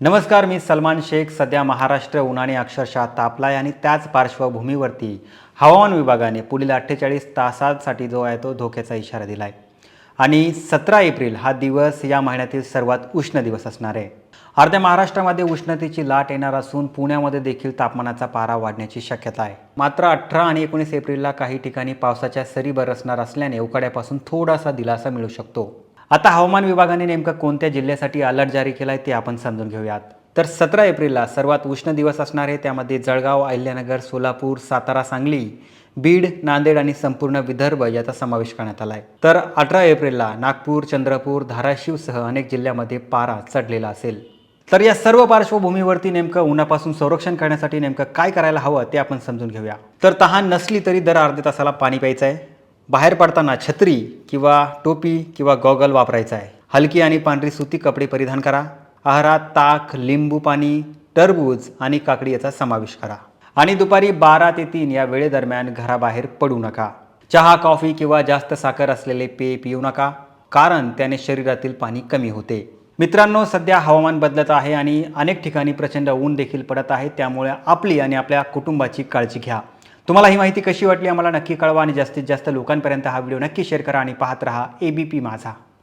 नमस्कार, मी सलमान शेख. सध्या महाराष्ट्र उन्हाने अक्षरशः तापलाय आणि त्याच पार्श्वभूमीवरती हवामान विभागाने पुढील 48 तासांसाठी जो आहे तो धोक्याचा इशारा दिला आहे. आणि 17 एप्रिल हा दिवस या महिन्यातील सर्वात उष्ण दिवस असणार आहे. अर्ध्या महाराष्ट्रामध्ये उष्णतेची लाट येणार असून पुण्यामध्ये देखील तापमानाचा पारा वाढण्याची शक्यता आहे. मात्र 18 आणि 19 एप्रिलला काही ठिकाणी पावसाच्या सरी बरसणार असल्याने उकाड्यापासून थोडासा दिलासा मिळू शकतो. आता हवामान विभागाने नेमकं कोणत्या जिल्ह्यासाठी अलर्ट जारी केला आहे ते आपण समजून घेऊयात. तर 17 एप्रिलला सर्वात उष्ण दिवस असणार आहे. त्यामध्ये जळगाव, अहिल्यानगर, सोलापूर, सातारा, सांगली, बीड, नांदेड आणि संपूर्ण विदर्भ याचा समावेश करण्यात आला आहे. तर 18 एप्रिलला नागपूर, चंद्रपूर, धाराशिवसह अनेक जिल्ह्यामध्ये पारा चढलेला असेल. तर या सर्व पार्श्वभूमीवरती नेमकं उन्हापासून संरक्षण करण्यासाठी नेमकं काय करायला हवं ते आपण समजून घेऊया. तर तहान नसली तरी दर अर्ध्या तासाला पाणी प्यायचं आहे. बाहेर पडताना छत्री किंवा टोपी किंवा गॉगल वापरायचा आहे. हलकी आणि पांढरी सुती कपडे परिधान करा. आहारात ताक, लिंबू पाणी, टरबूज आणि काकडी याचा समावेश करा. आणि दुपारी 12 ते 3 या वेळेदरम्यान घराबाहेर पडू नका. चहा, कॉफी किंवा जास्त साखर असलेले पेय पिऊ नका, कारण त्याने शरीरातील पाणी कमी होते. मित्रांनो, सध्या हवामान बदलत आहे आणि अनेक ठिकाणी प्रचंड ऊन देखील पडत आहे. त्यामुळे आपली आणि आपल्या कुटुंबाची काळजी घ्या. तुम्हाला ही माहिती कशी वाटली आम्हाला नक्की कळवा आणि जास्तीत जास्त लोकांपर्यंत हा व्हिडिओ नक्की शेअर करा आणि पाहत रहा ABP माझा.